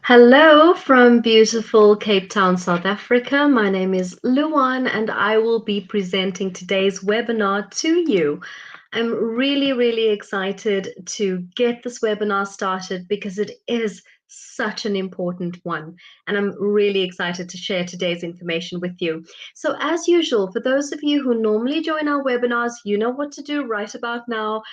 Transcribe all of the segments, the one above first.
Hello from beautiful Cape Town, South Africa. My name is Luan and I will be presenting today's webinar to you. I'm really excited to get this webinar started because it is such an important one, and I'm really excited to share today's information with you. So as usual, for those of you who normally join our webinars, you know what to do right about now.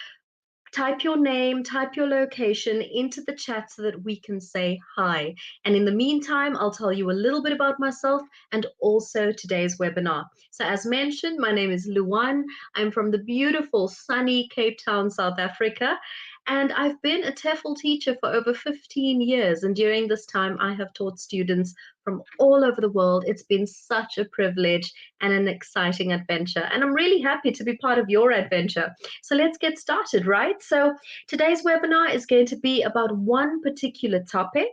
Type your name, type your location into the chat so that we can say hi. And in the meantime, I'll tell you a little bit about myself and also today's webinar. So as mentioned, my name is Luan. I'm from the beautiful sunny Cape Town, South Africa. And I've been a TEFL teacher for over 15 years. And during this time, I have taught students from all over the world. It's been such a privilege and an exciting adventure. And I'm really happy to be part of your adventure. So let's get started, right? So today's webinar is going to be about one particular topic.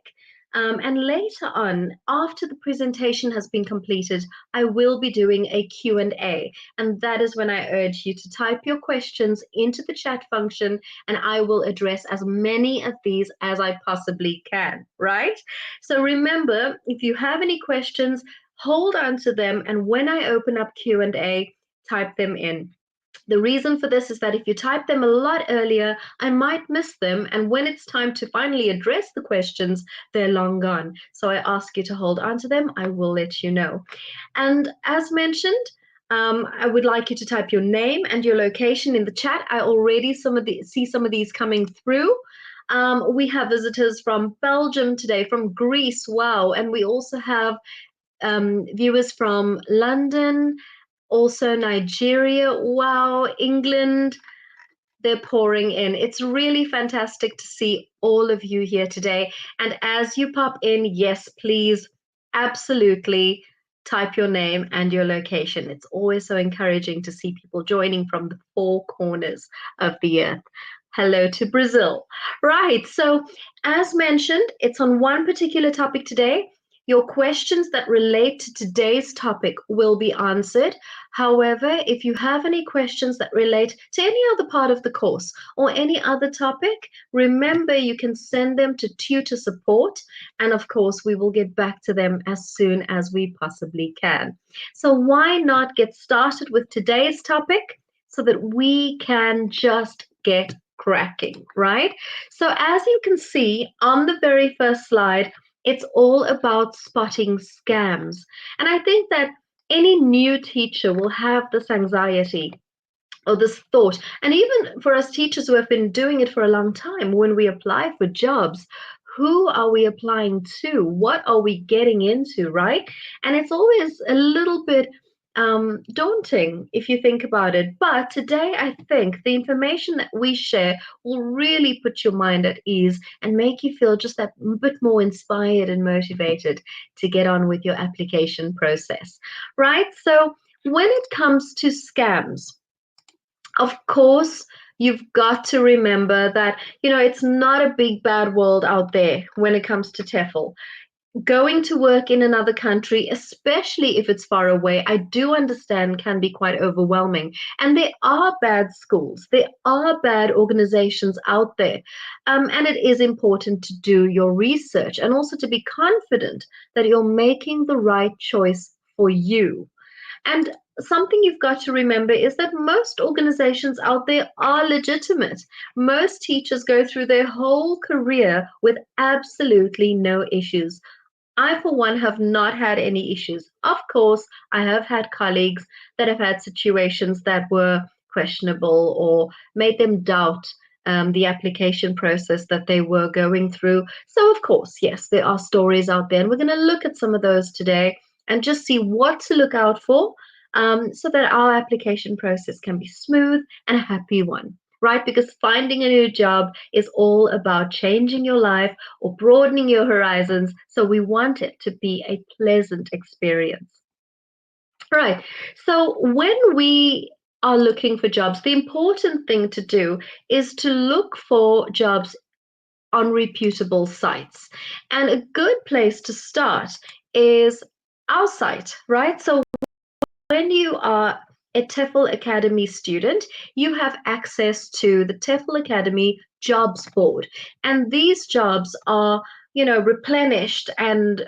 And later on, after the presentation has been completed, I will be doing a Q&A. And that is when I urge you to type your questions into the chat function, and I will address as many of these as I possibly can, right? So remember, if you have any questions, hold on to them. And when I open up Q&A, type them in. The reason for this is that if you type them a lot earlier, I might miss them. And when it's time to finally address the questions, they're long gone. So I ask you to hold on to them. I will let you know. And as mentioned, I would like you to type your name and your location in the chat. I already see some of these coming through. We have visitors from Belgium today, from Greece, wow. And we also have viewers from London, also Nigeria, wow, England, they're pouring in. It's really fantastic to see all of you here today. And as you pop in, yes, please, absolutely type your name and your location. It's always so encouraging to see people joining from the four corners of the earth. Hello to Brazil. Right, so as mentioned, it's on one particular topic today. Your questions that relate to today's topic will be answered. However, if you have any questions that relate to any other part of the course or any other topic, remember you can send them to tutor support. And of course, we will get back to them as soon as we possibly can. So why not get started with today's topic so that we can just get cracking, right? So as you can see on the very first slide, it's all about spotting scams. And I think that any new teacher will have this anxiety or this thought. And even for us teachers who have been doing it for a long time, when we apply for jobs, who are we applying to? What are we getting into, right? And it's always a little bit daunting if you think about it. But today, I think the information that we share will really put your mind at ease and make you feel just that bit more inspired and motivated to get on with your application process, right? So when it comes to scams, of course, you've got to remember that, it's not a big bad world out there when it comes to TEFL. Going to work in another country, especially if it's far away, I do understand can be quite overwhelming. And there are bad schools, there are bad organizations out there. And it is important to do your research and also to be confident that you're making the right choice for you. And something you've got to remember is that most organizations out there are legitimate. Most teachers go through their whole career with absolutely no issues. I, for one, have not had any issues. Of course, I have had colleagues that have had situations that were questionable or made them doubt the application process that they were going through. So, of course, yes, there are stories out there, and we're going to look at some of those today and just see what to look out for so that our application process can be smooth and a happy one, right? Because finding a new job is all about changing your life or broadening your horizons. So we want it to be a pleasant experience. Right. So when we are looking for jobs, the important thing to do is to look for jobs on reputable sites. And a good place to start is our site, right? So when you are a TEFL Academy student, you have access to the TEFL Academy jobs board. And these jobs are, replenished and,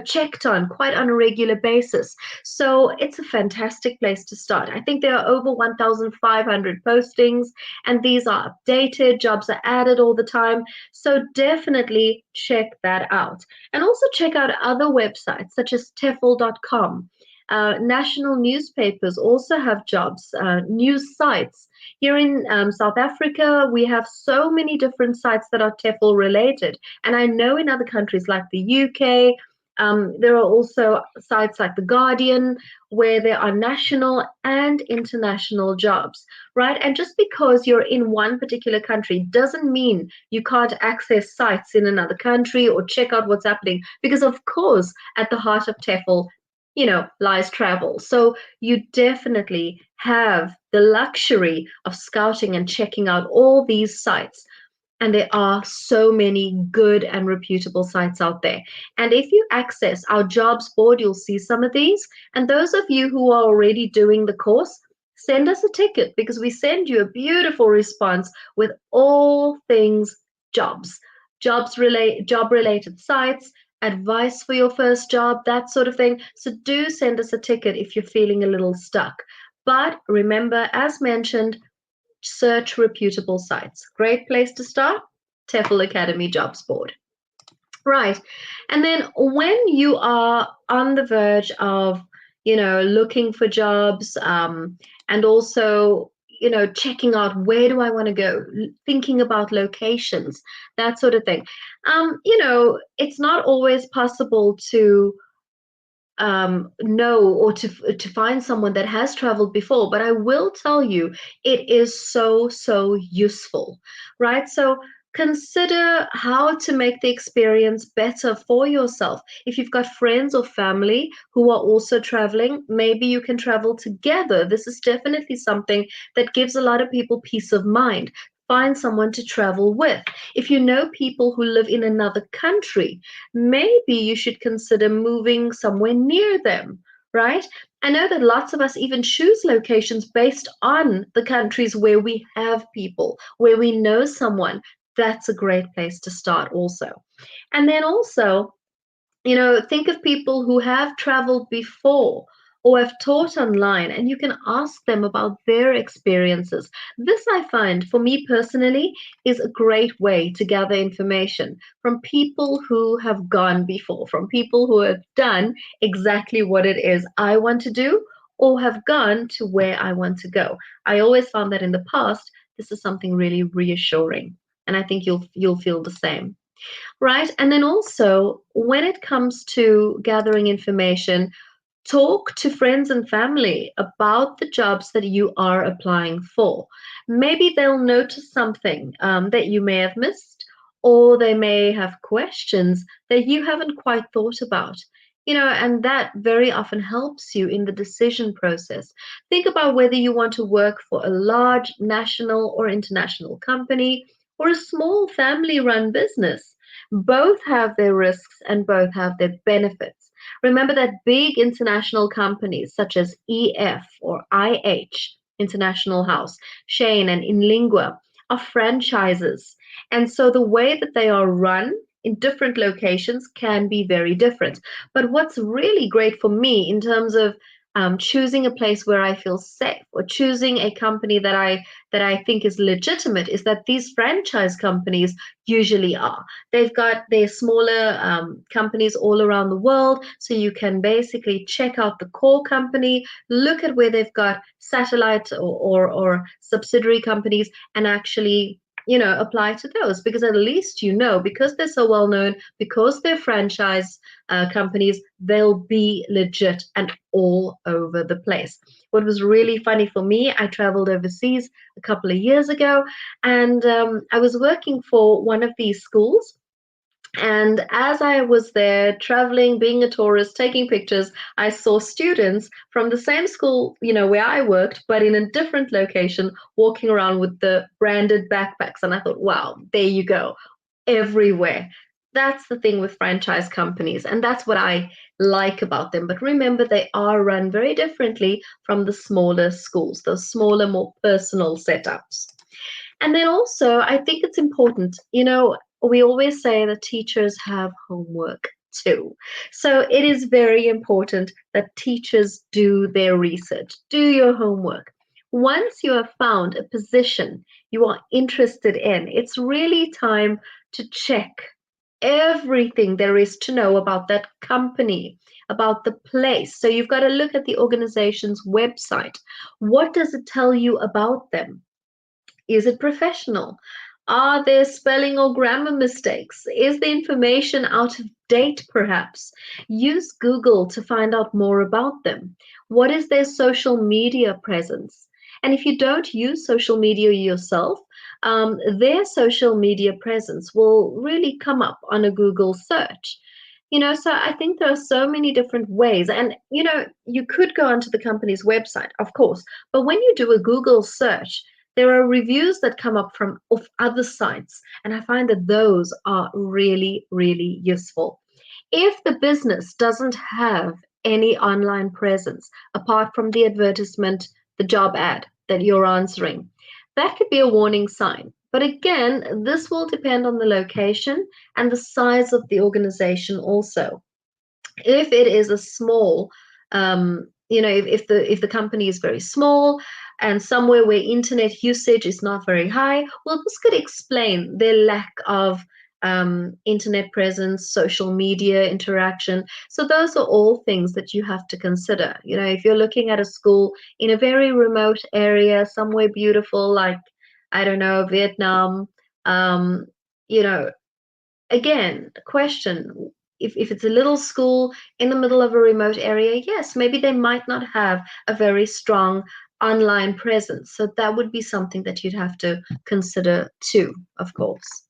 checked on quite on a regular basis. So it's a fantastic place to start. I think there are over 1,500 postings, and these are updated. Jobs are added all the time. So definitely check that out. And also check out other websites such as TEFL.com. National newspapers also have jobs, news sites. Here in South Africa, we have so many different sites that are TEFL related. And I know in other countries like the UK, there are also sites like The Guardian where there are national and international jobs, right? And just because you're in one particular country doesn't mean you can't access sites in another country or check out what's happening, because, of course, at the heart of TEFL, lies travel. So you definitely have the luxury of scouting and checking out all these sites. And there are so many good and reputable sites out there. And if you access our jobs board, you'll see some of these. And those of you who are already doing the course, send us a ticket, because we send you a beautiful response with all things jobs, job related sites, advice for your first job, that sort of thing. So do send us a ticket if you're feeling a little stuck. But remember, as mentioned, search reputable sites. Great place to start, TEFL Academy Jobs Board. Right. And then when you are on the verge of, looking for jobs, and also, checking out where do I want to go, thinking about locations, that sort of thing. It's not always possible to know, or to find someone that has traveled before, but I will tell you it is so useful, right? So consider how to make the experience better for yourself. If you've got friends or family who are also traveling, maybe you can travel together. This is definitely something that gives a lot of people peace of mind. Find someone to travel with. If you know people who live in another country, maybe you should consider moving somewhere near them, right? I know that lots of us even choose locations based on the countries where we have people, where we know someone. That's a great place to start, also. And then also, think of people who have traveled before or have taught online, and you can ask them about their experiences. This, I find, for me personally, is a great way to gather information from people who have gone before, from people who have done exactly what it is I want to do or have gone to where I want to go. I always found that in the past, this is something really reassuring, and I think you'll feel the same. Right. And then also, when it comes to gathering information, talk to friends and family about the jobs that you are applying for. Maybe they'll notice something that you may have missed, or they may have questions that you haven't quite thought about. And that very often helps you in the decision process. Think about whether you want to work for a large national or international company or a small family run business. Both have their risks and both have their benefits. Remember that big international companies such as EF or IH, International House, Shane, and Inlingua are franchises. And so the way that they are run in different locations can be very different. But what's really great for me in terms of choosing a place where I feel safe, or choosing a company that I think is legitimate, is that these franchise companies usually are. They've got their smaller companies all around the world, so you can basically check out the core company, look at where they've got satellite or subsidiary companies, and actually apply to those, because at least because they're so well known, because they're franchise companies, they'll be legit and all over the place. What was really funny for me, I traveled overseas a couple of years ago, and I was working for one of these schools. And as I was there traveling, being a tourist, taking pictures, I saw students from the same school, where I worked, but in a different location, walking around with the branded backpacks. And I thought, wow, there you go, everywhere. That's the thing with franchise companies, and that's what I like about them. But remember, they are run very differently from the smaller schools, those smaller, more personal setups. And then also, I think it's important, we always say that teachers have homework too. So it is very important that teachers do their research, do your homework. Once you have found a position you are interested in, it's really time to check everything there is to know about that company, about the place. So you've got to look at the organization's website. What does it tell you about them? Is it professional? Are there spelling or grammar mistakes? Is the information out of date, perhaps? Use Google to find out more about them. What is their social media presence? And if you don't use social media yourself, their social media presence will really come up on a Google search. So I think there are so many different ways. And, you could go onto the company's website, of course, but when you do a Google search, there are reviews that come up from of other sites, and I find that those are really, really useful. If the business doesn't have any online presence apart from the advertisement, the job ad that you're answering, that could be a warning sign. But again, this will depend on the location and the size of the organization also. If it is a small, if the company is very small and somewhere where internet usage is not very high, well, this could explain their lack of internet presence, social media interaction. So those are all things that you have to consider. If you're looking at a school in a very remote area, somewhere beautiful, like, I don't know, Vietnam, um, you know, again, question, if it's a little school in the middle of a remote area, yes, maybe they might not have a very strong online presence. So that would be something that you'd have to consider too, of course.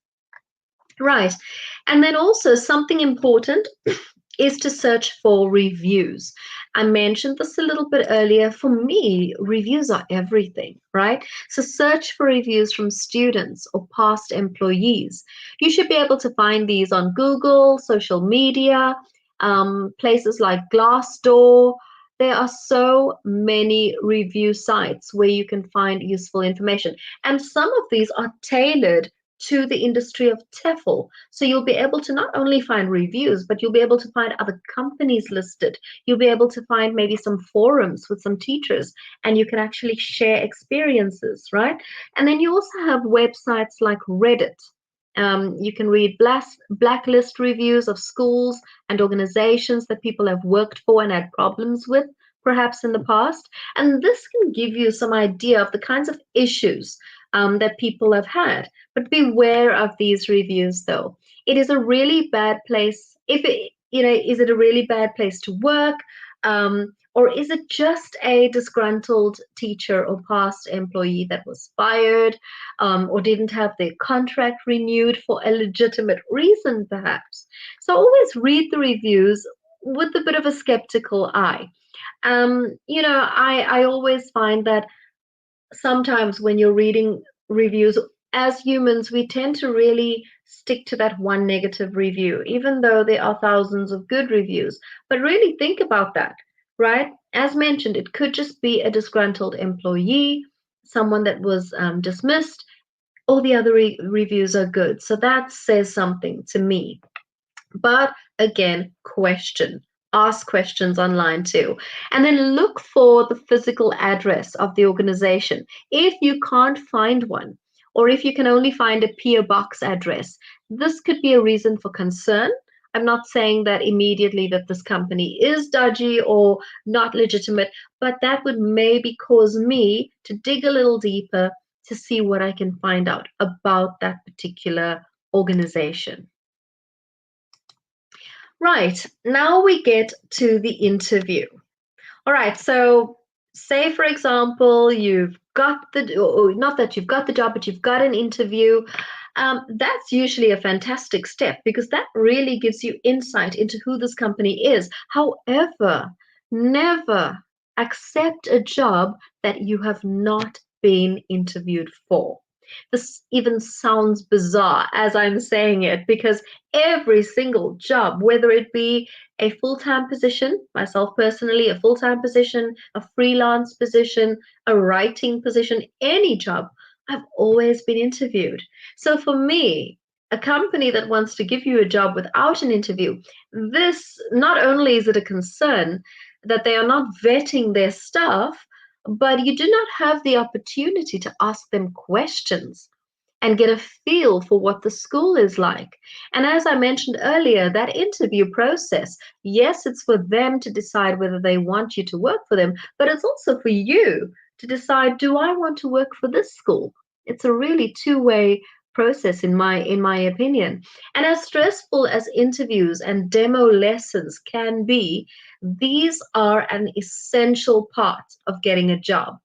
Right. And then also something important is to search for reviews. I mentioned this a little bit earlier. For me, reviews are everything, right? So search for reviews from students or past employees. You should be able to find these on Google, social media, places like Glassdoor. There are so many review sites where you can find useful information. And some of these are tailored to the industry of TEFL. So you'll be able to not only find reviews, but you'll be able to find other companies listed. You'll be able to find maybe some forums with some teachers, and you can actually share experiences, right? And then you also have websites like Reddit. You can read blacklist reviews of schools and organizations that people have worked for and had problems with, perhaps in the past. And this can give you some idea of the kinds of issues that people have had. But beware of these reviews, though. It is a really bad place. Is it a really bad place to work? Or is it just a disgruntled teacher or past employee that was fired or didn't have their contract renewed for a legitimate reason, perhaps? So always read the reviews with a bit of a skeptical eye. I always find that sometimes when you're reading reviews, as humans, we tend to really stick to that one negative review, even though there are thousands of good reviews. But really think about that, right? As mentioned, it could just be a disgruntled employee, someone that was dismissed. All the other reviews are good. So that says something to me. But again, question. Ask questions online too. And then look for the physical address of the organization. If you can't find one, or if you can only find a PO box address, this could be a reason for concern. I'm not saying that immediately that this company is dodgy or not legitimate, but that would maybe cause me to dig a little deeper to see what I can find out about that particular organization. Right, now we get to the interview. All right, so say for example, you've got not that you've got the job, but you've got an interview. That's usually a fantastic step because that really gives you insight into who this company is. However, never accept a job that you have not been interviewed for. This even sounds bizarre as I'm saying it, because every single job, whether it be a full-time position, myself personally, a full-time position, a freelance position, a writing position, any job, I've always been interviewed. So for me, a company that wants to give you a job without an interview, this not only is it a concern that they are not vetting their staff, but you do not have the opportunity to ask them questions and get a feel for what the school is like. And as I mentioned earlier, that interview process, yes, it's for them to decide whether they want you to work for them, but it's also for you to decide, do I want to work for this school? It's a really two-way process in my opinion. And as stressful as interviews and demo lessons can be, these are an essential part of getting a job.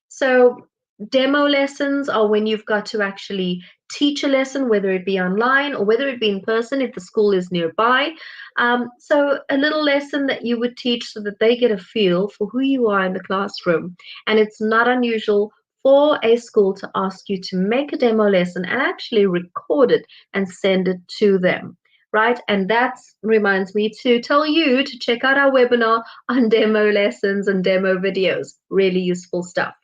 So, demo lessons are when you've got to actually teach a lesson, whether it be online or whether it be in person if the school is nearby. So, a little lesson that you would teach so that they get a feel for who you are in the classroom. And it's not unusual for a school to ask you to make a demo lesson and actually record it and send it to them. Right, and that reminds me to tell you to check out our webinar on demo lessons and demo videos. Really useful stuff.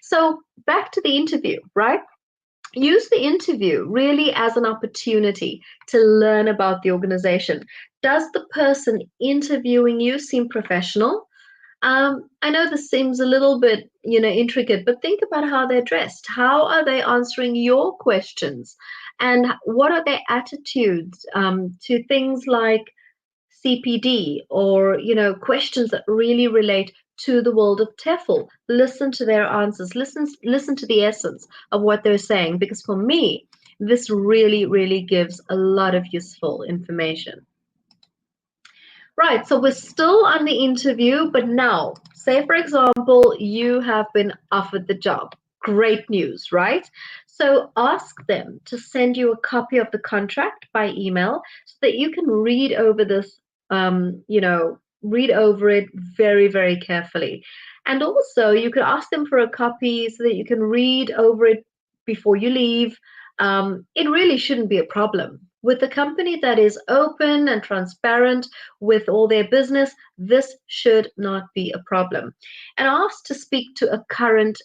So back to the interview, right? Use the interview really as an opportunity to learn about the organization. Does the person interviewing you seem professional? I know this seems a little bit, intricate, but think about how they're dressed. How are they answering your questions? And what are their attitudes to things like CPD, or questions that really relate to the world of TEFL? Listen to their answers. Listen to the essence of what they're saying, because for me, this really gives a lot of useful information. Right, so we're still on the interview, but now, say for example, you have been offered the job. Great news, right? So ask them to send you a copy of the contract by email so that you can read over this, read over it very carefully. And also, you could ask them for a copy so that you can read over it before you leave. It really shouldn't be a problem. With a company that is open and transparent with all their business, this should not be a problem. And ask to speak to a current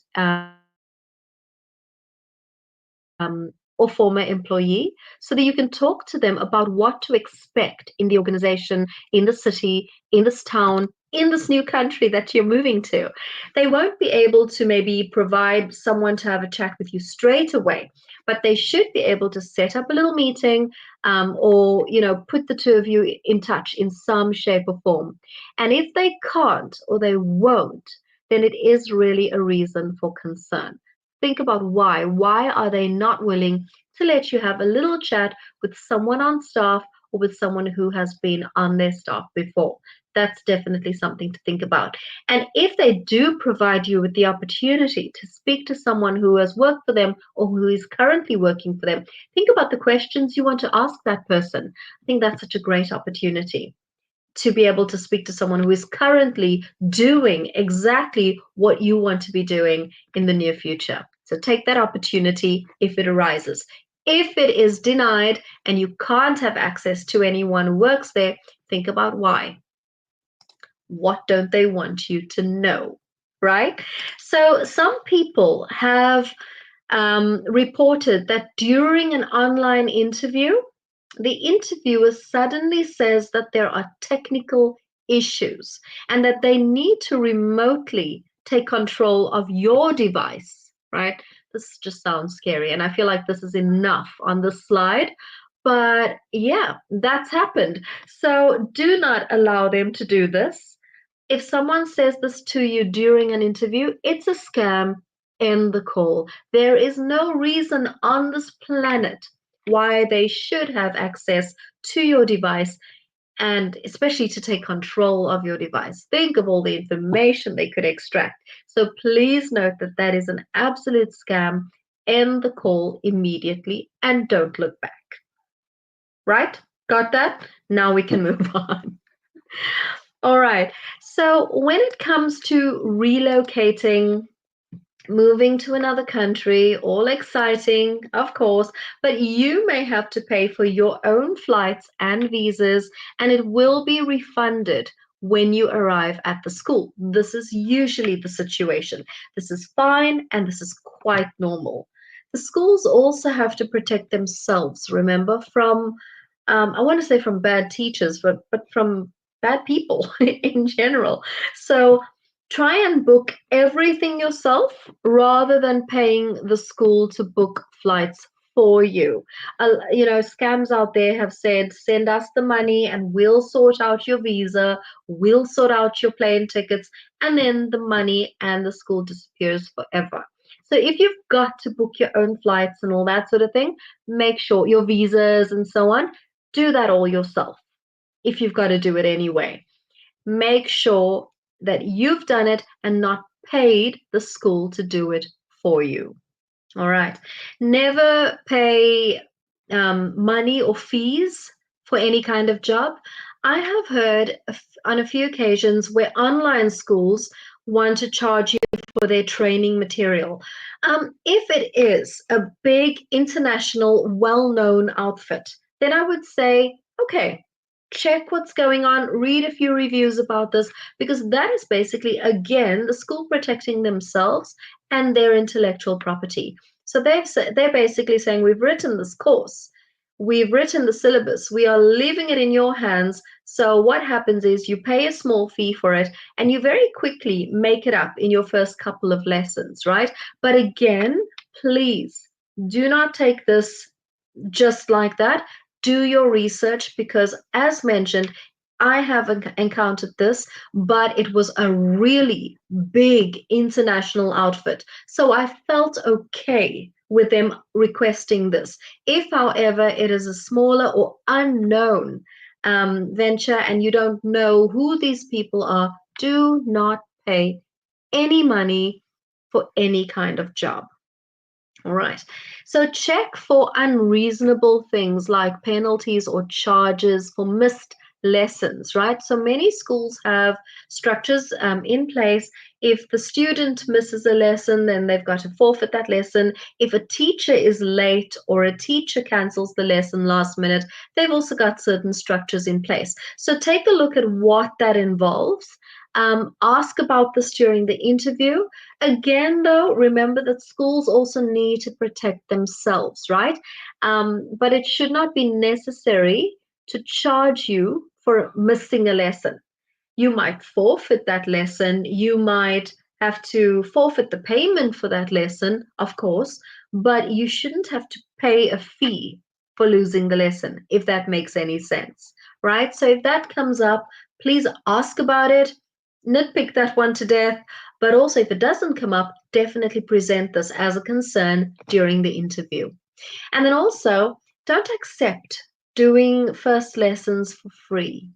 or former employee so that you can talk to them about what to expect in the organization, in the city, in this town, in this new country that you're moving to. They won't be able to maybe provide someone to have a chat with you straight away, but they should be able to set up a little meeting, or put the two of you in touch in some shape or form. And if they can't or they won't, then it is really a reason for concern. Think about why. Why are they not willing to let you have a little chat with someone on staff or with someone who has been on their staff before? That's definitely something to think about. And if they do provide you with the opportunity to speak to someone who has worked for them or who is currently working for them, think about the questions you want to ask that person. I think that's such a great opportunity to be able to speak to someone who is currently doing exactly what you want to be doing in the near future. So take that opportunity if it arises. If it is denied and you can't have access to anyone who works there, think about why. What don't they want you to know, right? So some people have reported that during an online interview, the interviewer suddenly says that there are technical issues and that they need to remotely take control of your device, right? This just sounds scary, and I feel like this is enough on the slide. But yeah, that's happened. So do not allow them to do this. If someone says this to you during an interview, it's a scam. End the call. There is no reason on this planet why they should have access to your device, and especially to take control of your device. Think of all the information they could extract. So please note that that is an absolute scam. End the call immediately and don't look back. Right? Got that? Now we can move on. All right. So when it comes to relocating moving to another country, all exciting, of course, but you may have to pay for your own flights and visas, and it will be refunded when you arrive at the school. This is usually the situation. This is fine, and this is quite normal. The schools also have to protect themselves, remember, from, I want to say from bad teachers, but from bad people in general. So try and book everything yourself rather than paying the school to book flights for you. Scams out there have said, send us the money and we'll sort out your visa, we'll sort out your plane tickets, and then the money and the school disappears forever. So if you've got to book your own flights and all that sort of thing, make sure your visas and so on, do that all yourself if you've got to do it anyway. Make sure that you've done it and not paid the school to do it for you. All right. Never pay money or fees for any kind of job. I have heard on a few occasions where online schools want to charge you for their training material. If it is a big international, well known outfit, then I would say, okay, check what's going on, read a few reviews about this, because that is basically, again, the school protecting themselves and their intellectual property. So they're basically saying, we've written this course, we've written the syllabus, we are leaving it in your hands. So what happens is you pay a small fee for it and you very quickly make it up in your first couple of lessons, right? But again, please do not take this just like that. Do your research because, as mentioned, I have encountered this, but it was a really big international outfit. So I felt okay with them requesting this. If, however, it is a smaller or unknown venture and you don't know who these people are, do not pay any money for any kind of job. All right. So check for unreasonable things like penalties or charges for missed lessons, right? So many schools have structures in place. If the student misses a lesson, then they've got to forfeit that lesson. If a teacher is late or a teacher cancels the lesson last minute, they've also got certain structures in place. So take a look at what that involves. Ask about this during the interview. Again, though, remember that schools also need to protect themselves, right? But it should not be necessary to charge you for missing a lesson. You might forfeit that lesson. You might have to forfeit the payment for that lesson, of course, but you shouldn't have to pay a fee for losing the lesson, if that makes any sense, right? So if that comes up, please ask about it, nitpick that one to death, but also if it doesn't come up, definitely present this as a concern during the interview. And then also, don't accept doing first lessons for free.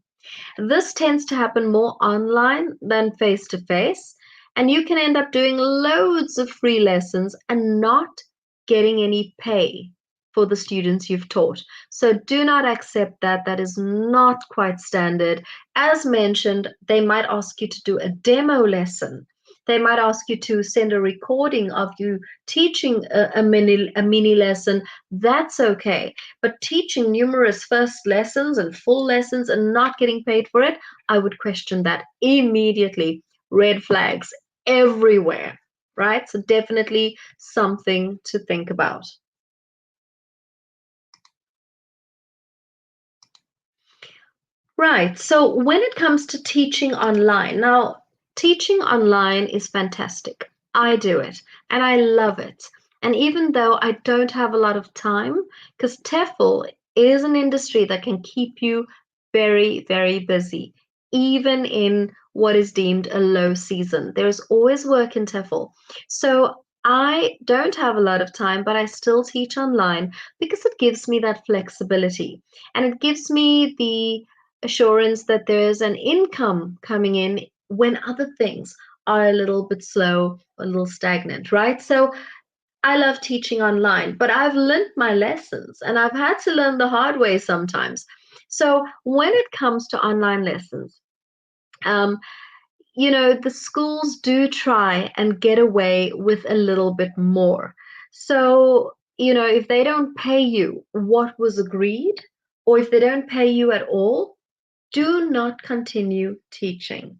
This tends to happen more online than face to face, and you can end up doing loads of free lessons and not getting any pay for the students you've taught. So do not accept that. That is not quite standard. As mentioned, they might ask you to do a demo lesson. They might ask you to send a recording of you teaching a mini lesson. That's okay. But teaching numerous first lessons and full lessons and not getting paid for it, I would question that immediately. Red flags everywhere, right? So definitely something to think about. Right. So when it comes to teaching online, now teaching online is fantastic. I do it and I love it. And even though I don't have a lot of time, because TEFL is an industry that can keep you very, very busy, even in what is deemed a low season. There's always work in TEFL. So I don't have a lot of time, but I still teach online because it gives me that flexibility and it gives me the assurance that there's an income coming in when other things are a little bit slow, a little stagnant, right? So I love teaching online, but I've learned my lessons and I've had to learn the hard way sometimes. So when it comes to online lessons, um, the schools do try and get away with a little bit more. So, if they don't pay you what was agreed, or if they don't pay you at all, do not continue teaching.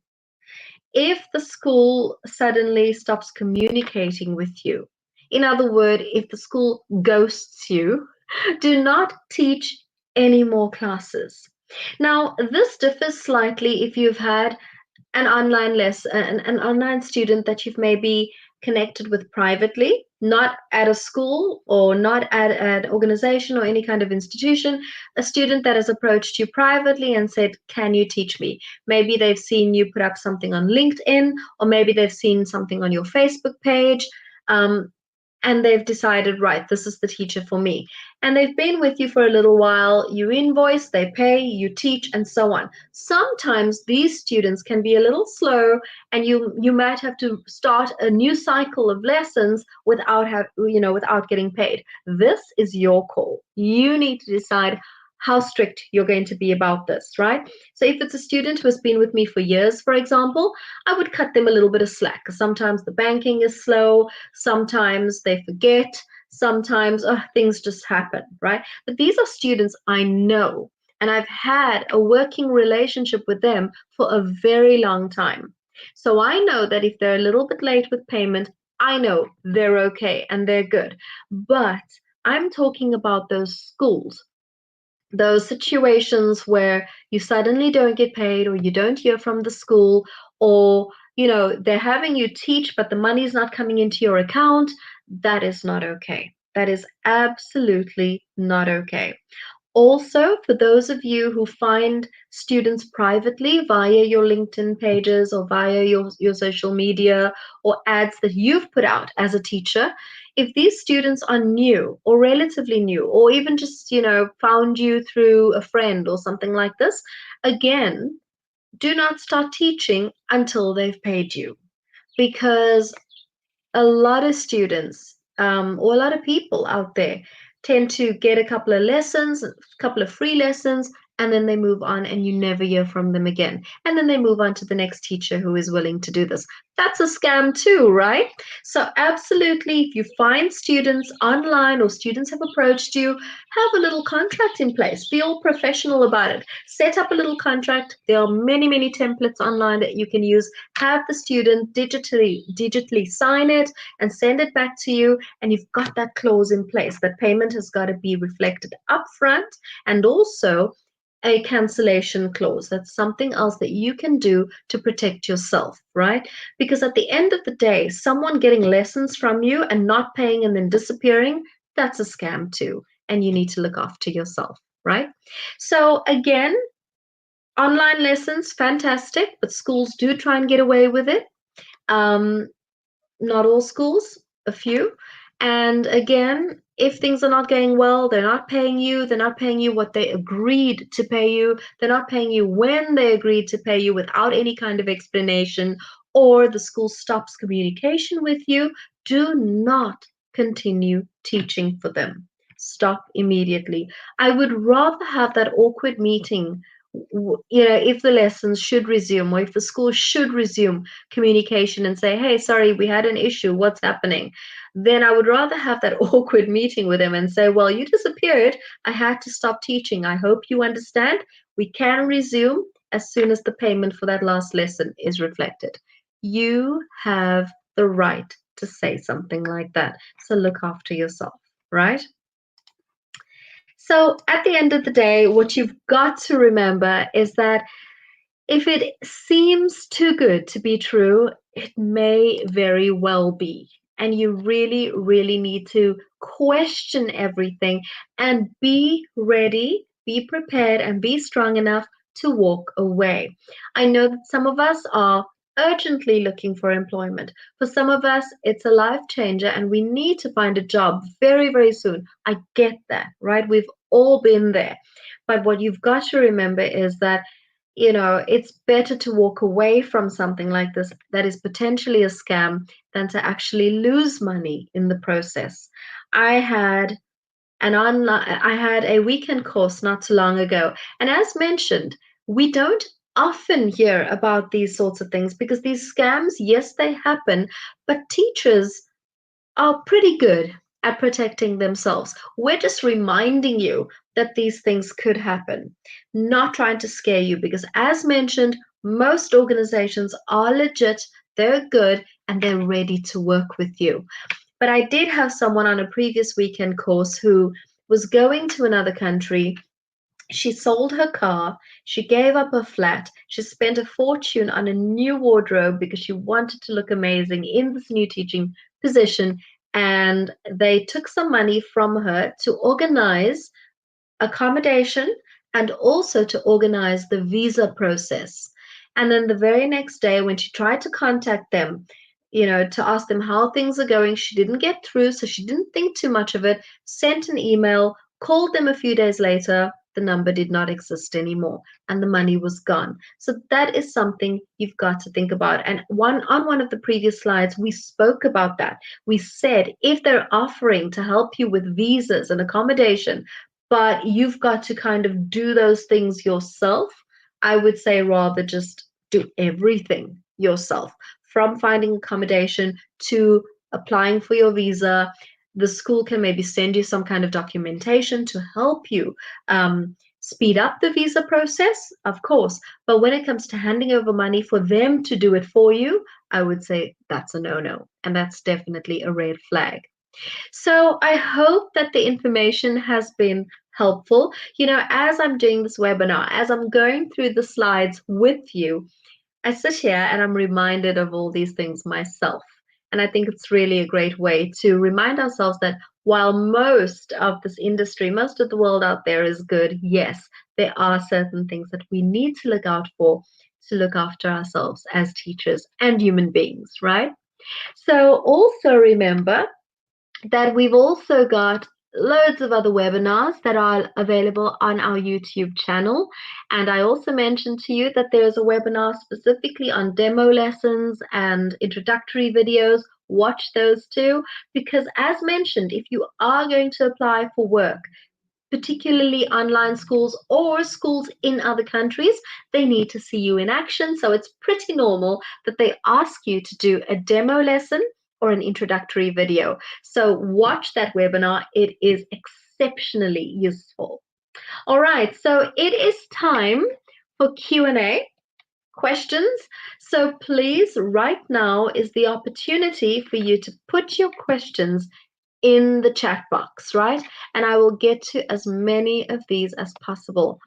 If the school suddenly stops communicating with you, in other words, if the school ghosts you, do not teach any more classes. Now, this differs slightly if you've had an online student that you've maybe connected with privately, not at a school or not at an organization or any kind of institution, a student that has approached you privately and said, can you teach me? Maybe they've seen you put up something on LinkedIn, or maybe they've seen something on your Facebook page. Um, and they've decided, right, this is the teacher for me. And they've been with you for a little while, you invoice, they pay, you teach, and so on. Sometimes these students can be a little slow, and you might have to start a new cycle of lessons without getting paid. This is your call. You need to decide how strict you're going to be about this, right? So if it's a student who has been with me for years, for example, I would cut them a little bit of slack. Sometimes the banking is slow, sometimes they forget, sometimes things just happen, right? But these are students I know, and I've had a working relationship with them for a very long time. So I know that if they're a little bit late with payment, I know they're okay and they're good. But I'm talking about those schools, those situations where you suddenly don't get paid, or you don't hear from the school, or they're having you teach but the money's not coming into your account. That is not okay. That is absolutely not okay. Also, for those of you who find students privately via your LinkedIn pages or via your social media or ads that you've put out as a teacher, if these students are new or relatively new, or even just, found you through a friend or something like this, again, do not start teaching until they've paid you. Because a lot of students, or a lot of people out there, tend to get a couple of lessons, a couple of free lessons, and then they move on and you never hear from them again. And then they move on to the next teacher who is willing to do this. That's a scam too, right? So absolutely, if you find students online or students have approached you, have a little contract in place. Be all professional about it. Set up a little contract. There are many, many templates online that you can use. Have the student digitally sign it and send it back to you, and you've got that clause in place that payment has got to be reflected upfront, and also a cancellation clause. That's something else that you can do to protect yourself, right? Because at the end of the day, someone getting lessons from you and not paying and then disappearing, that's a scam too, and you need to look after yourself, right? So again, online lessons, fantastic, but schools do try and get away with it. Um, Not all schools, a few. And again, if things are not going well, they're not paying you what they agreed to pay you, they're not paying you when they agreed to pay you without any kind of explanation, or the school stops communication with you, do not continue teaching for them. Stop immediately. I would rather have that awkward meeting, if the lessons should resume, or if the school should resume communication and say, hey, sorry, we had an issue, what's happening? Then I would rather have that awkward meeting with them and say, well, you disappeared, I had to stop teaching, I hope you understand. We can resume as soon as the payment for that last lesson is reflected. You have the right to say something like that. So look after yourself, right? So at the end of the day, what you've got to remember is that if it seems too good to be true, it may very well be. And you really, really need to question everything and be ready, be prepared, and be strong enough to walk away. I know that some of us are urgently looking for employment. For some of us, it's a life changer and we need to find a job very, very soon. I get that, right? We've all been there. But what you've got to remember is that it's better to walk away from something like this that is potentially a scam than to actually lose money in the process. I had I had a weekend course not too long ago, and as mentioned, we don't often hear about these sorts of things because these scams, yes, they happen, but teachers are pretty good at protecting themselves. We're just reminding you that these things could happen, not trying to scare you because, as mentioned, most organizations are legit, they're good, and they're ready to work with you. But I did have someone on a previous weekend course who was going to another country. She sold her car, she gave up her flat, she spent a fortune on a new wardrobe because she wanted to look amazing in this new teaching position. And they took some money from her to organize accommodation and also to organize the visa process. And then the very next day, when she tried to contact them, to ask them how things are going, she didn't get through. So she didn't think too much of it, sent an email, called them a few days later. The number did not exist anymore and the money was gone. So that is something you've got to think about. And one of the previous slides, we spoke about that. We said if they're offering to help you with visas and accommodation, but you've got to kind of do those things yourself. I would say rather just do everything yourself, from finding accommodation to applying for your visa. The school can maybe send you some kind of documentation to help you speed up the visa process, of course. But when it comes to handing over money for them to do it for you, I would say that's a no no. And that's definitely a red flag. So I hope that the information has been helpful. As I'm doing this webinar, as I'm going through the slides with you, I sit here and I'm reminded of all these things myself. And I think it's really a great way to remind ourselves that while most of this industry, most of the world out there is good, yes, there are certain things that we need to look out for to look after ourselves as teachers and human beings, right? So also remember that we've also got loads of other webinars that are available on our YouTube channel. And I also mentioned to you that there's a webinar specifically on demo lessons and introductory videos. Watch those too, because as mentioned, if you are going to apply for work, particularly online schools or schools in other countries, they need to see you in action. So it's pretty normal that they ask you to do a demo lesson or an introductory video. So watch that webinar. It is exceptionally useful. All right, so it is time for Q&A. Questions. So please, right now is the opportunity for you to put your questions in the chat box, right? And I will get to as many of these as possible.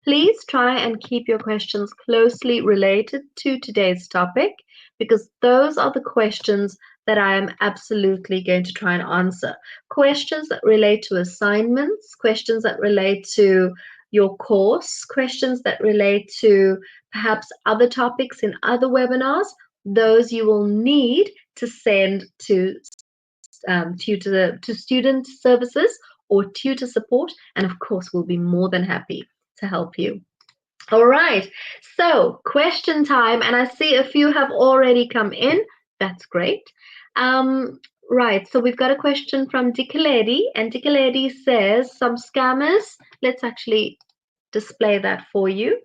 Please try and keep your questions closely related to today's topic because those are the questions that I am absolutely going to try and answer. Questions that relate to assignments, questions that relate to your course, questions that relate to perhaps other topics in other webinars, those you will need to send to student services or tutor support, and of course we'll be more than happy to help you. All right, so question time, and I see a few have already come in. That's great. Right, so we've got a question from Dikaledi, and Dikaledi says some scammers. Let's actually display that for you.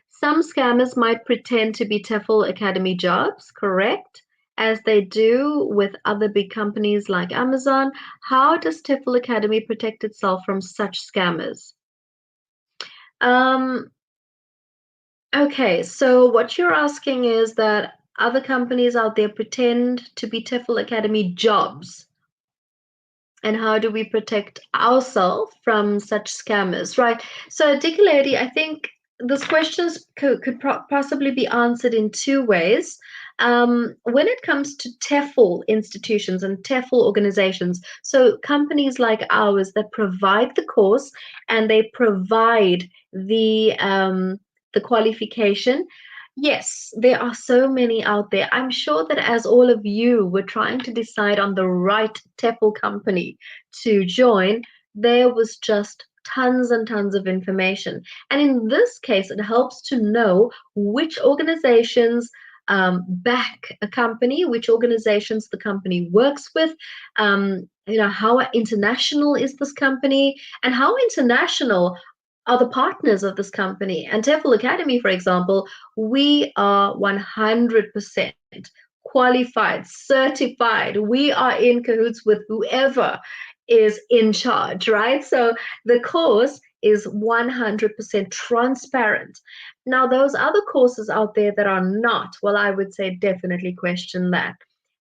Some scammers might pretend to be TEFL Academy jobs, correct? As they do with other big companies like Amazon. How does TEFL Academy protect itself from such scammers? Okay, so what you're asking is that other companies out there pretend to be TEFL Academy jobs. And how do we protect ourselves from such scammers, right? So, Dick Lady, I think this questions could possibly be answered in two ways. When it comes to TEFL institutions and TEFL organizations, so companies like ours that provide the course and they provide the qualification. Yes, there are so many out there. I'm sure that as all of you were trying to decide on the right TEFL company to join, there was just tons and tons of information. And in this case, it helps to know which organizations back a company, which organizations the company works with, how international is this company, and how international are the partners of this company. And TEFL Academy, for example, we are 100% qualified, certified. We are in cahoots with whoever is in charge, right? So the course is 100% transparent. Now, those other courses out there that are not, well, I would say definitely question that.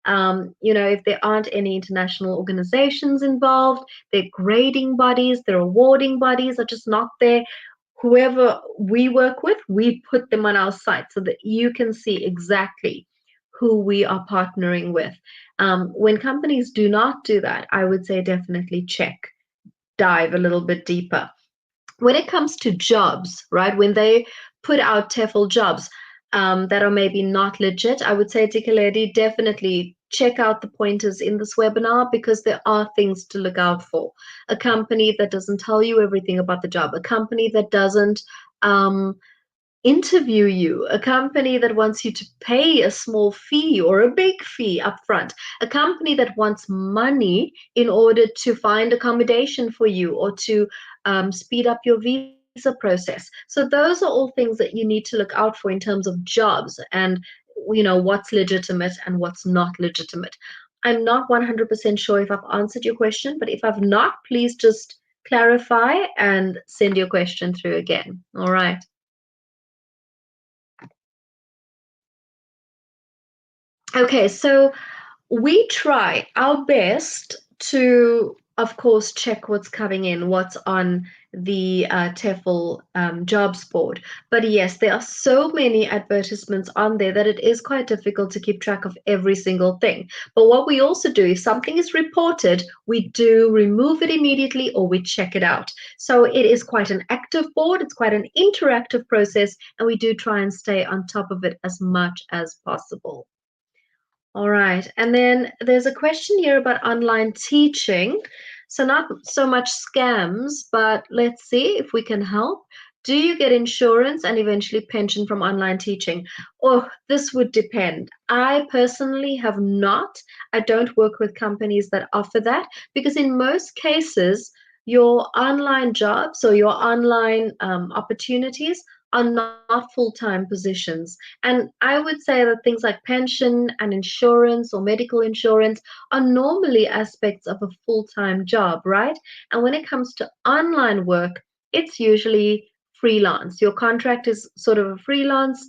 If there aren't any international organizations involved, their grading bodies, their awarding bodies are just not there. Whoever we work with, we put them on our site so that you can see exactly who we are partnering with. When companies do not do that, I would say definitely check, dive a little bit deeper. When it comes to jobs, right, when they put out TEFL jobs that are maybe not legit, I would say, Dikeledi, definitely check out the pointers in this webinar because there are things to look out for. A company that doesn't tell you everything about the job, a company that doesn't interview you, a company that wants you to pay a small fee or a big fee upfront, a company that wants money in order to find accommodation for you or to speed up your visa process. So those are all things that you need to look out for in terms of jobs and what's legitimate and what's not legitimate. I'm not 100% sure if I've answered your question, but if I've not, please just clarify and send your question through again. All right. Okay, so we try our best to, of course, check what's coming in, what's on the TEFL jobs board. But yes, there are so many advertisements on there that it is quite difficult to keep track of every single thing. But what we also do, if something is reported, we do remove it immediately or we check it out. So it is quite an active board, it's quite an interactive process, and we do try and stay on top of it as much as possible. All right. And then there's a question here about online teaching. So not so much scams, but let's see if we can help. Do you get insurance and eventually pension from online teaching? Oh, this would depend. I personally have not. I don't work with companies that offer that because in most cases, your online jobs or your online opportunities are not full-time positions. And I would say that things like pension and insurance or medical insurance are normally aspects of a full-time job, right? And when it comes to online work, it's usually freelance. Your contract is sort of a freelance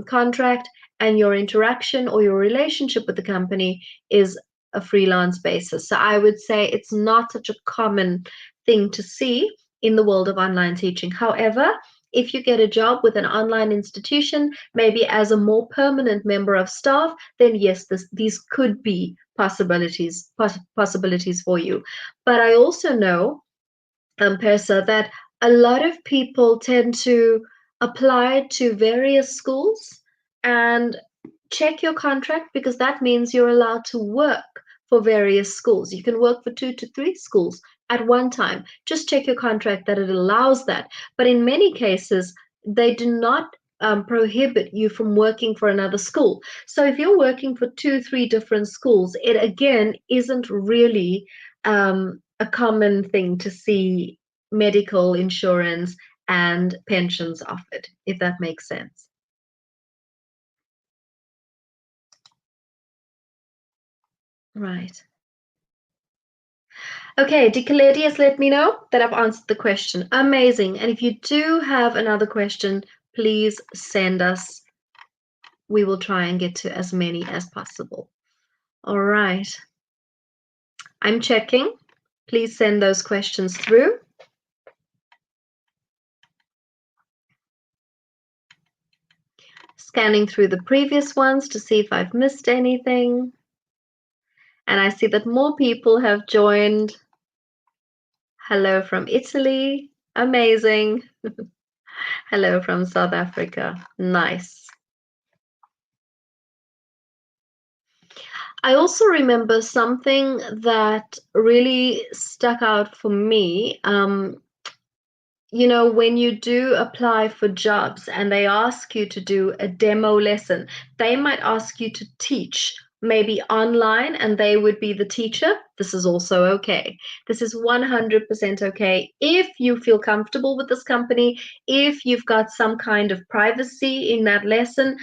contract, and your interaction or your relationship with the company is a freelance basis. So I would say it's not such a common thing to see in the world of online teaching. However, if you get a job with an online institution, maybe as a more permanent member of staff, then yes, these could be possibilities for you. But I also know, Persa, that a lot of people tend to apply to various schools and check your contract because that means you're allowed to work for various schools. You can work for 2 to 3 schools at one time. Just check your contract that it allows that. But in many cases, they do not prohibit you from working for another school. So if you're working for 2, 3 different schools, it again isn't really a common thing to see medical insurance and pensions offered, if that makes sense. Right. Okay, Dikeledi has let me know that I've answered the question. Amazing. And if you do have another question, please send us. We will try and get to as many as possible. All right. I'm checking. Please send those questions through. Scanning through the previous ones to see if I've missed anything. And I see that more people have joined. Hello from Italy. Amazing. Hello from South Africa. Nice. I also remember something that really stuck out for me. When you do apply for jobs and they ask you to do a demo lesson, they might ask you to teach maybe online and they would be the teacher, this is also okay. This is 100% okay if you feel comfortable with this company, if you've got some kind of privacy in that lesson.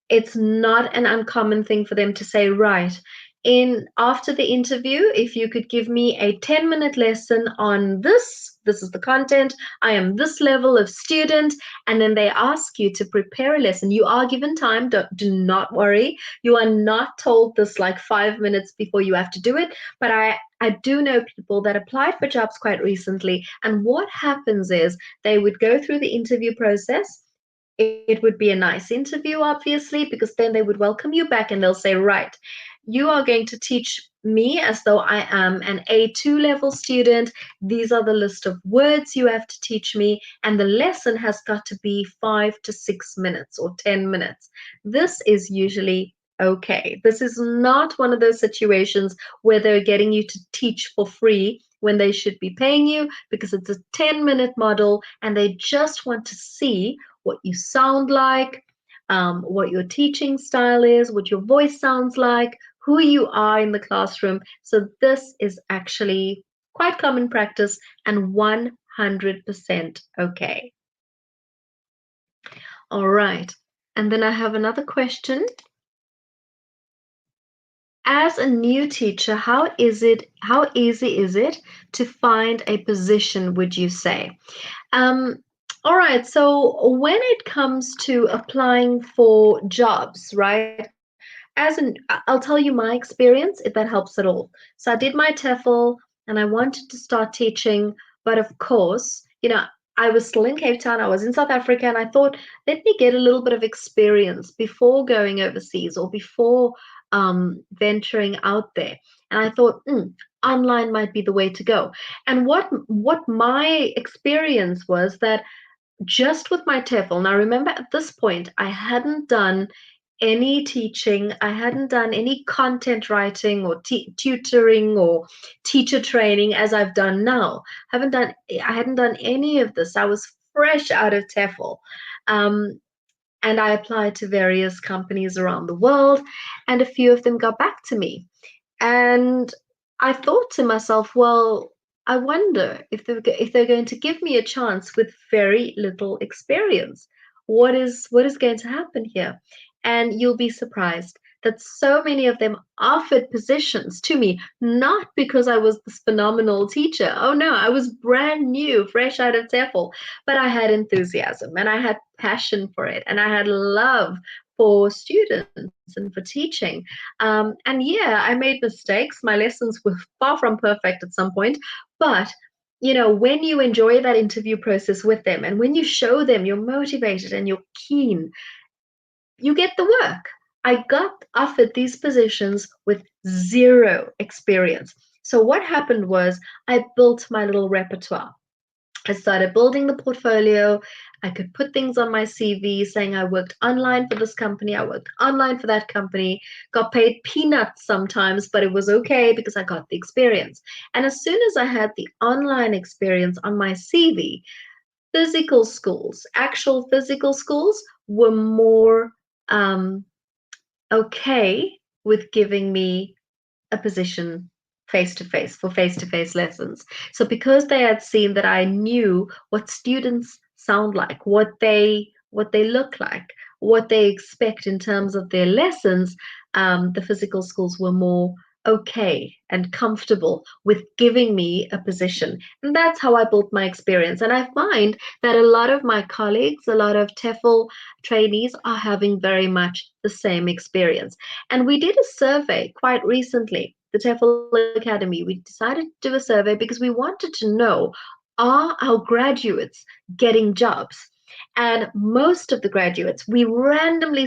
It's not an uncommon thing for them to say, right, in after the interview, if you could give me a 10-minute lesson on this is the content, I am this level of student, and then they ask you to prepare a lesson. You are given time, do not worry. You are not told this like 5 minutes before you have to do it. But I do know people that applied for jobs quite recently, and what happens is they would go through the interview process. It would be a nice interview, obviously, because then they would welcome you back and they'll say, right, you are going to teach me as though I am an A2 level student. These are the list of words you have to teach me, and the lesson has got to be 5 to 6 minutes or 10 minutes. This is usually okay. This is not one of those situations where they're getting you to teach for free when they should be paying you, because it's a 10-minute model and they just want to see what you sound like, what your teaching style is, what your voice sounds like, who you are in the classroom. So this is actually quite common practice and 100% okay. All right. And then I have another question. As a new teacher, how easy is it to find a position, would you say? Um, all right, so when it comes to applying for jobs, right? I'll tell you my experience if that helps at all. So I did my TEFL and I wanted to start teaching, but of course, I was still in Cape Town, I was in South Africa, and I thought, let me get a little bit of experience before going overseas or before venturing out there. And I thought, online might be the way to go. And what my experience was that just with my TEFL, now remember at this point, I hadn't done any teaching, I hadn't done any content writing or tutoring or teacher training as I've done now. I hadn't done any of this. I was fresh out of TEFL. Um, and I applied to various companies around the world, and a few of them got back to me. And I thought to myself, well, I wonder if they're going to give me a chance with very little experience. What is going to happen here? And you'll be surprised that so many of them offered positions to me, not because I was this phenomenal teacher. Oh no, I was brand new, fresh out of TEFL, but I had enthusiasm and I had passion for it and I had love for students and for teaching. And yeah, I made mistakes. My lessons were far from perfect at some point, but when you enjoy that interview process with them and when you show them you're motivated and you're keen, you get the work. I got offered these positions with zero experience. So what happened was I built my little repertoire. I started building the portfolio. I could put things on my CV saying I worked online for this company, I worked online for that company, got paid peanuts sometimes, but it was okay because I got the experience. And as soon as I had the online experience on my CV, physical schools, actual physical schools, were more um, okay with giving me a position face to face lessons. So because they had seen that I knew what students sound like, what they look like, what they expect in terms of their lessons, the physical schools were more okay and comfortable with giving me a position. And that's how I built my experience. And I find that a lot of my colleagues, a lot of TEFL trainees are having very much the same experience. And we did a survey quite recently, the TEFL Academy. We decided to do a survey because we wanted to know, are our graduates getting jobs? And most of the graduates, we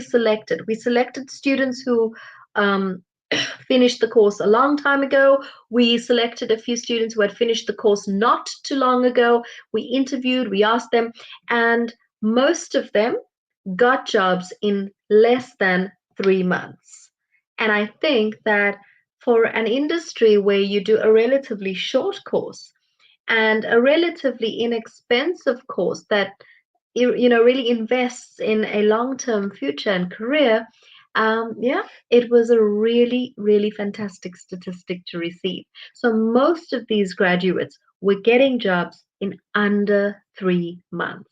selected students who finished the course a long time ago. We selected a few students who had finished the course not too long ago. We interviewed, we asked them, and most of them got jobs in less than 3 months. And I think that for an industry where you do a relatively short course and a relatively inexpensive course that really invests in a long-term future and career, Yeah, it was a really, really fantastic statistic to receive. So most of these graduates were getting jobs in under 3 months.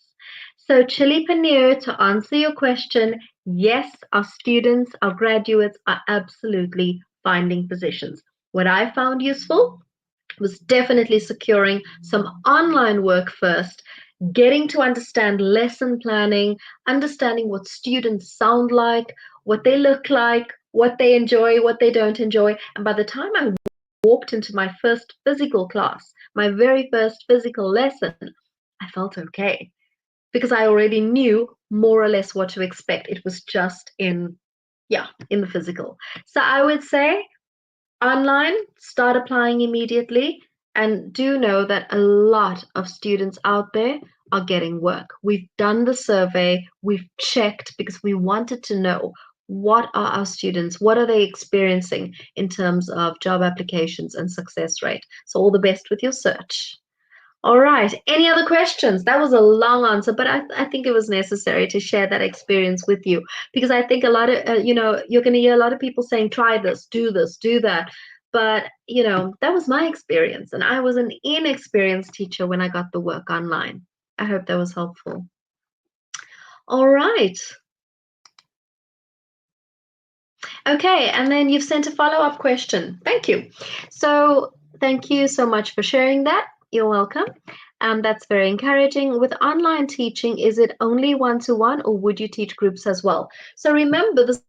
So, Chili Paneer, to answer your question, yes, our students, our graduates are absolutely finding positions. What I found useful was definitely securing some online work first, getting to understand lesson planning, understanding what students sound like, what they look like, what they enjoy, what they don't enjoy. And by the time I walked into my first physical class, my very first physical lesson, I felt okay because I already knew more or less what to expect. It was just in the physical. So I would say online, start applying immediately, and do know that a lot of students out there are getting work. We've done the survey, we've checked because we wanted to know what are our students, what are they experiencing in terms of job applications and success rate. So, all the best with your search. All right. Any other questions? That was a long answer, but I think it was necessary to share that experience with you because I think a lot of, you're going to hear a lot of people saying, try this, do that. But, that was my experience. And I was an inexperienced teacher when I got the work online. I hope that was helpful. All right. Okay. And then you've sent a follow-up question. Thank you. So thank you so much for sharing that. You're welcome. That's very encouraging. With online teaching, is it only one-to-one or would you teach groups as well? So remember, this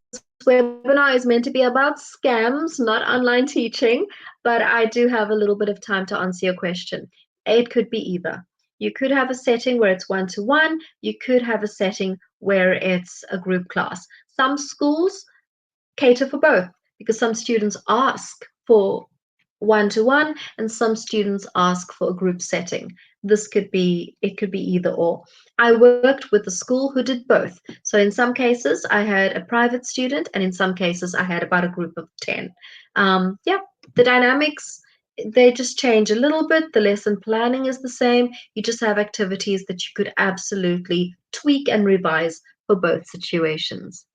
webinar is meant to be about scams, not online teaching, but I do have a little bit of time to answer your question. It could be either. You could have a setting where it's one-to-one. You could have a setting where it's a group class. Some schools cater for both because some students ask for one-to-one and some students ask for a group setting. It could be either or. I worked with a school who did both. So in some cases I had a private student and in some cases I had about a group of 10. Yeah, the dynamics, they just change a little bit. The lesson planning is the same. You just have activities that you could absolutely tweak and revise for both situations.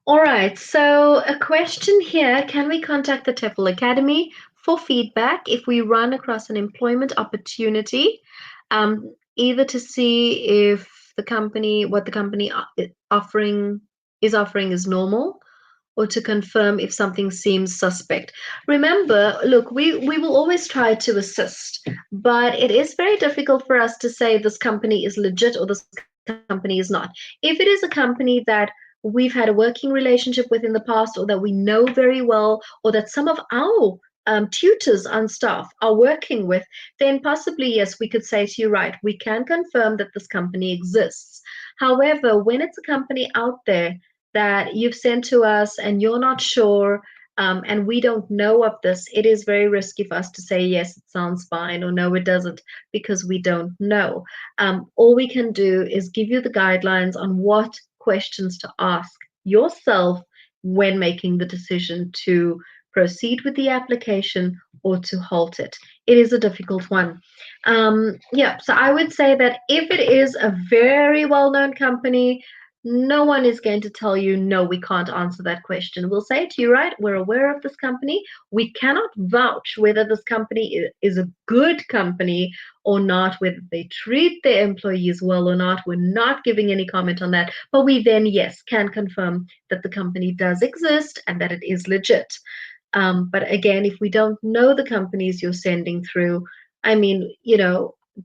All right, so a question here, can we contact the TEFL Academy for feedback if we run across an employment opportunity, either to see if what the company offering is normal, or to confirm if something seems suspect? Remember, look, we will always try to assist, but it is very difficult for us to say this company is legit or this company is not. If it is a company that we've had a working relationship with in the past, or that we know very well, or that some of our tutors on staff are working with, then possibly, yes, we could say to you, right, we can confirm that this company exists. However, when it's a company out there that you've sent to us and you're not sure, and we don't know of this, it is very risky for us to say, yes, it sounds fine, or no, it doesn't, because we don't know. All we can do is give you the guidelines on what questions to ask yourself when making the decision to proceed with the application or to halt it. It is a difficult one. Yeah, so I would say that if it is a very well known company, no one is going to tell you, no, we can't answer that question. We'll say to you, right, we're aware of this company. We cannot vouch whether this company is a good company or not, whether they treat their employees well or not. We're not giving any comment on that. But we then, yes, can confirm that the company does exist and that it is legit. But again, if we don't know the companies you're sending through, I mean,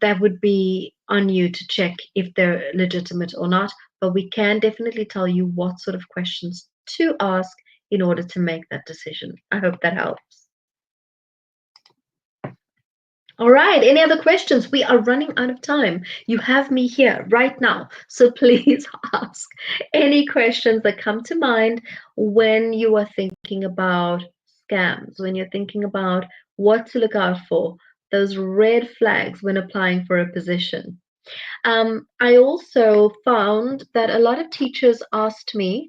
that would be on you to check if they're legitimate or not. But we can definitely tell you what sort of questions to ask in order to make that decision. I hope that helps. All right, any other questions? We are running out of time. You have me here right now, so please ask any questions that come to mind when you are thinking about scams, when you're thinking about what to look out for, those red flags when applying for a position. I also found that a lot of teachers asked me,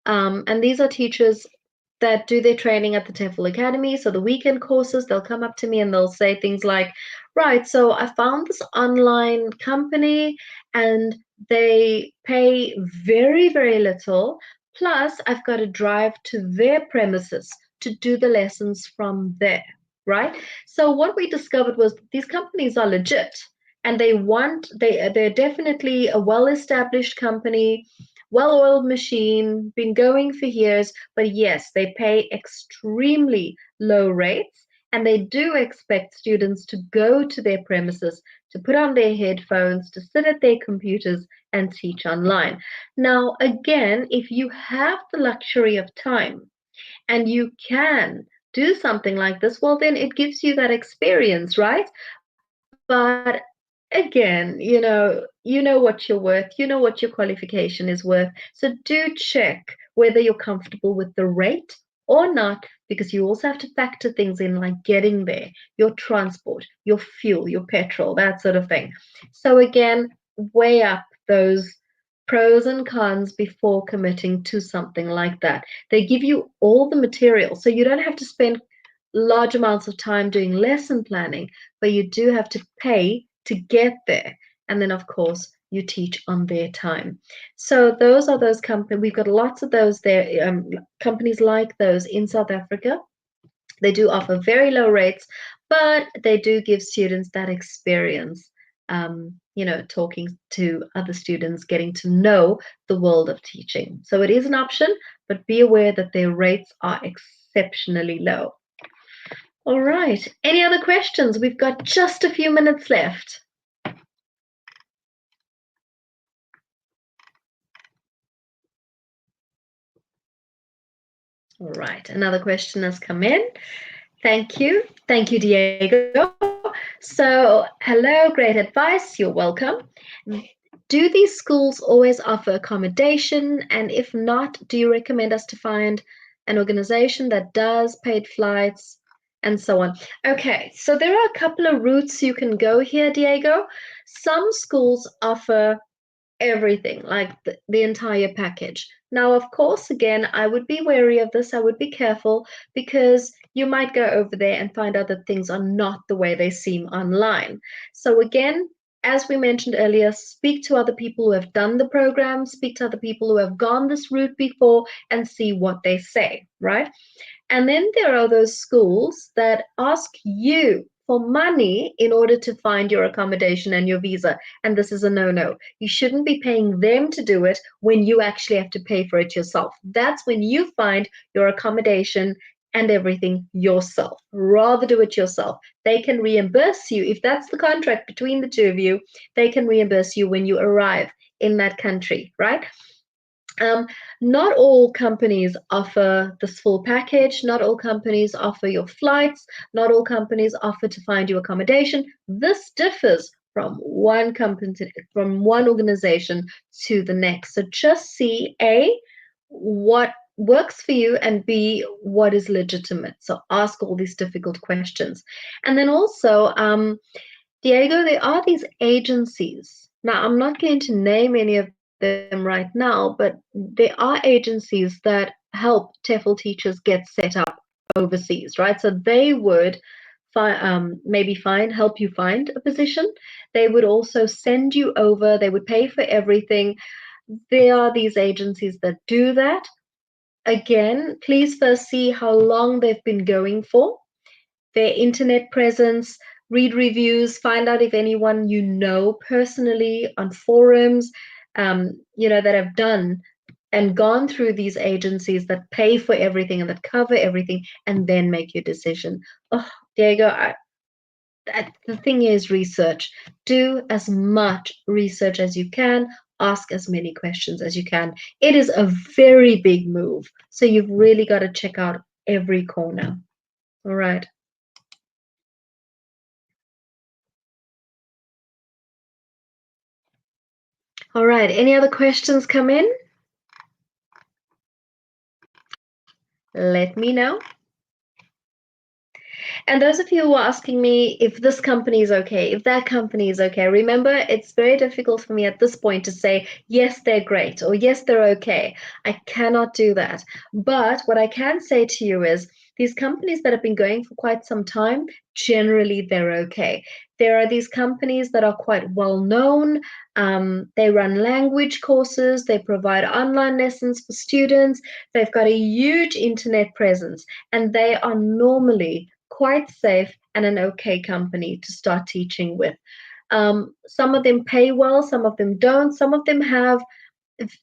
and these are teachers that do their training at the TEFL Academy. So the weekend courses, they'll come up to me and they'll say things like, right, so I found this online company and They pay very, very little. Plus, I've got to drive to their premises to do the lessons from there, right? So what we discovered was these companies are legit and they're definitely a well-established company, well-oiled machine, been going for years, but yes, they pay extremely low rates and they do expect students to go to their premises, to put on their headphones, to sit at their computers and teach online. Now, again, if you have the luxury of time and you can do something like this, well, then it gives you that experience, right? But again, you know what you're worth, you know what your qualification is worth. So do check whether you're comfortable with the rate or not, because you also have to factor things in like getting there, your transport, your fuel, your petrol, that sort of thing. So again, weigh up those pros and cons before committing to something like that. They give you all the material, so you don't have to spend large amounts of time doing lesson planning, but you do have to pay to get there. And then, of course, you teach on their time. So those are those companies. We've got lots of those there, companies like those in South Africa. They do offer very low rates, but they do give students that experience. Talking to other students, getting to know the world of teaching. So it is an option, but be aware that their rates are exceptionally low. All right. Any other questions? We've got just a few minutes left. All right. Another question has come in. Thank you. Thank you, Diego. So, hello, great advice. You're welcome. Do these schools always offer accommodation? And if not, do you recommend us to find an organization that does paid flights and so on? Okay, so there are a couple of routes you can go here, Diego. Some schools offer everything, like the entire package. Now, of course, again, I would be wary of this. I would be careful because you might go over there and find out that things are not the way they seem online. So, again, as we mentioned earlier, speak to other people who have done the program, speak to other people who have gone this route before and see what they say, right? And then there are those schools that ask you for money in order to find your accommodation and your visa. And this is a no no. You shouldn't be paying them to do it when you actually have to pay for it yourself. That's when you find your accommodation and everything yourself. Rather do it yourself. They can reimburse you if that's the contract between the two of you. They can reimburse you when you arrive in that country, right? Um, Not all companies offer this full package. Not all companies offer your flights. Not all companies offer to find you accommodation. This differs from one company, from one organization to the next. So just see A, what works for you, and B, what is legitimate. So ask all these difficult questions. And then also, Diego, there are these agencies. Now, I'm not going to name any of them right now, but there are agencies that help TEFL teachers get set up overseas, right? So they would help you find a position. They would also send you over, they would pay for everything. There are these agencies that do that. Again, please first see how long they've been going for, their internet presence, read reviews, find out if anyone you know personally on forums, that have done and gone through these agencies that pay for everything and that cover everything, and then make your decision. Oh, Diego, the thing is research. Do as much research as you can. Ask as many questions as you can. It is a very big move, so you've really got to check out every corner. All right. All right. Any other questions come in? Let me know. And those of you who are asking me if this company is okay, if that company is okay, remember it's very difficult for me at this point to say, yes, they're great or yes, they're okay. I cannot do that. But what I can say to you is These companies that have been going for quite some time, generally they're okay. There are these companies that are quite well known. They run language courses, they provide online lessons for students, they've got a huge internet presence, and they are normally quite safe and an okay company to start teaching with. Some of them pay well, some of them don't, some of them have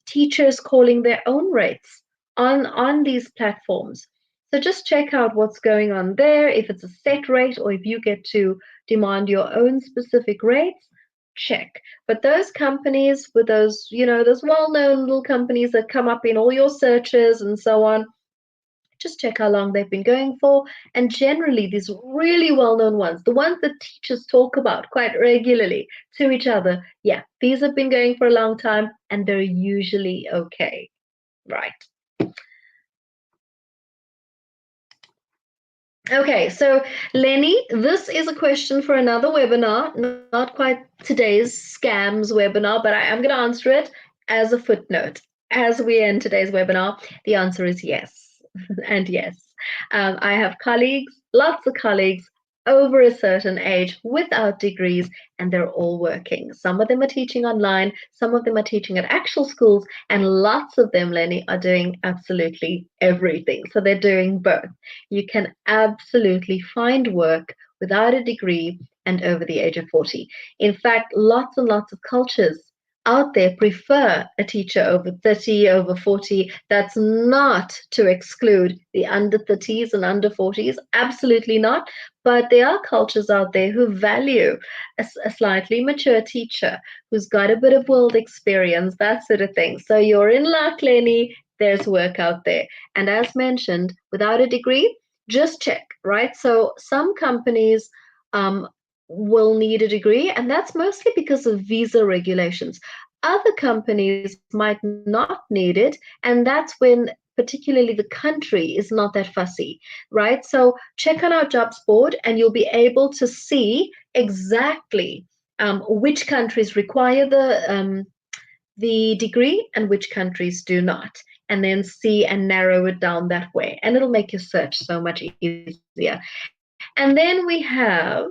teachers calling their own rates on these platforms. So just check out what's going on there. If it's a set rate or if you get to demand your own specific rates, check. But those companies with those, those well-known little companies that come up in all your searches and so on, just check how long they've been going for. And generally, these really well known ones, the ones that teachers talk about quite regularly to each other, yeah, these have been going for a long time and they're usually okay. Right. Okay, so Lenny, this is a question for another webinar, not quite today's scams webinar, but I am going to answer it as a footnote. As we end today's webinar, the answer is yes. And yes, I have colleagues, lots of colleagues over a certain age without degrees, and they're all working. Some of them are teaching online, some of them are teaching at actual schools, and lots of them, Lenny, are doing absolutely everything. So they're doing both. You can absolutely find work without a degree and over the age of 40. In fact, lots and lots of cultures out there prefer a teacher over 30, over 40. That's not to exclude the under 30s and under 40s, absolutely not. But there are cultures out there who value a slightly mature teacher who's got a bit of world experience, that sort of thing. So you're in luck, Lenny. There's work out there. And as mentioned, without a degree, just check, right? So some companies will need a degree, and that's mostly because of visa regulations. Other companies might not need it, and that's when particularly the country is not that fussy, right? So check on our jobs board and you'll be able to see exactly which countries require the degree and which countries do not, and then see and narrow it down that way. And it'll make your search so much easier. And then we have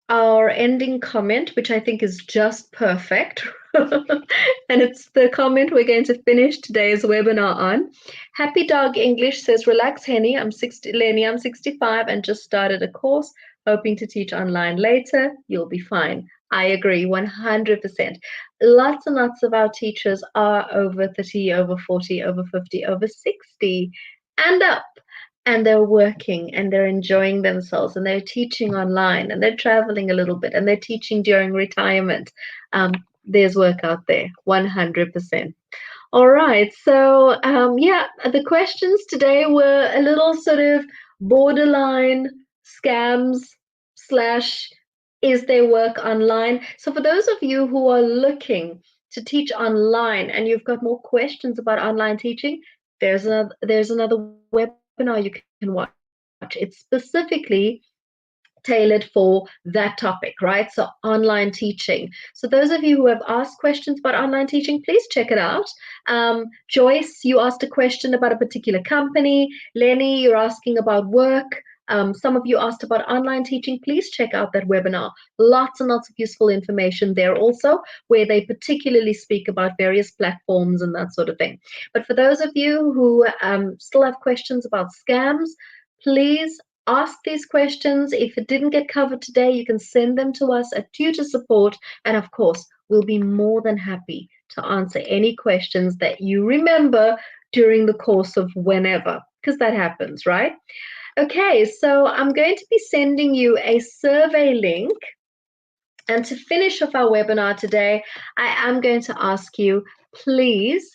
our ending comment, which I think is just perfect. And it's the comment we're going to finish today's webinar on. Happy Dog English says, relax, Lenny, I'm 65 and just started a course, hoping to teach online later. You'll be fine. I agree 100%. Lots and lots of our teachers are over 30, over 40, over 50, over 60 and up, and they're working and they're enjoying themselves and they're teaching online and they're traveling a little bit and they're teaching during retirement. There's work out there, 100%. All right, so yeah, the questions today were a little sort of borderline scams slash is there work online. So for those of you who are looking to teach online and you've got more questions about online teaching, there's another webinar you can watch. It's specifically tailored for that topic, right? So online teaching. So those of you who have asked questions about online teaching, please check it out. Joyce, you asked a question about a particular company. Lenny, you're asking about work. Some of you asked about online teaching. Please check out that webinar. Lots and lots of useful information there also, where they particularly speak about various platforms and that sort of thing. But for those of you who still have questions about scams, please ask these questions. If it didn't get covered today, you can send them to us at Tutor Support. And of course, we'll be more than happy to answer any questions that you remember during the course of whenever, because that happens, right? Okay, so I'm going to be sending you a survey link. And to finish off our webinar today, I am going to ask you, please,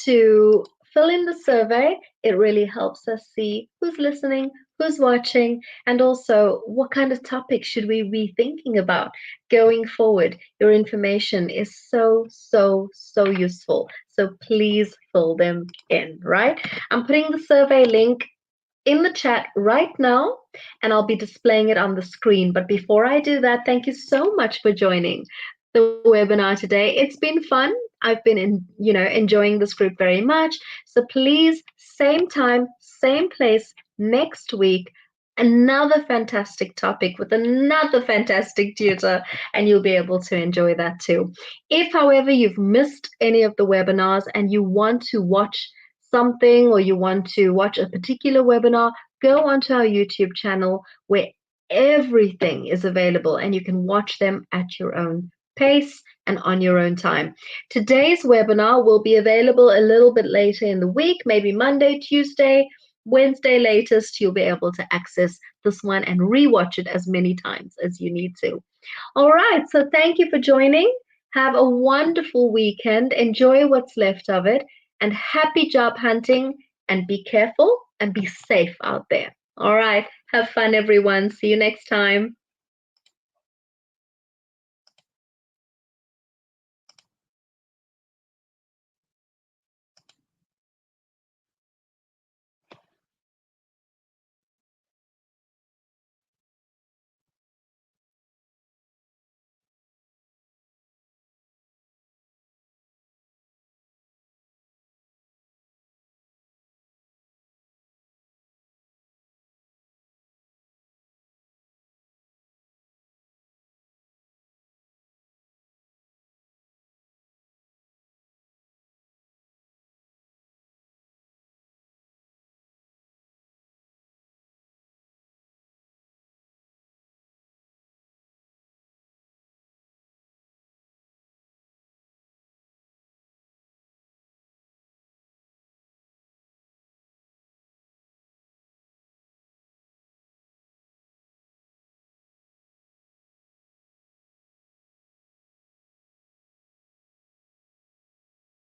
to fill in the survey. It really helps us see who's listening, who's watching, and also what kind of topics should we be thinking about going forward. Your information is so, so, so useful. So please fill them in, right? I'm putting the survey link in the chat right now, and I'll be displaying it on the screen. But before I do that, thank you so much for joining the webinar today. It's been fun. I've been enjoying this group very much. So please, same time, same place next week, another fantastic topic with another fantastic tutor, and you'll be able to enjoy that too. If, however, you've missed any of the webinars and you want to watch something or you want to watch a particular webinar, go onto our YouTube channel where everything is available and you can watch them at your own pace and on your own time. Today's webinar will be available a little bit later in the week, maybe Monday, Tuesday, Wednesday latest. You'll be able to access this one and rewatch it as many times as you need to. All right, so thank you for joining. Have a wonderful weekend. Enjoy what's left of it, and happy job hunting, and be careful and be safe out there. All right, have fun, everyone. See you next time.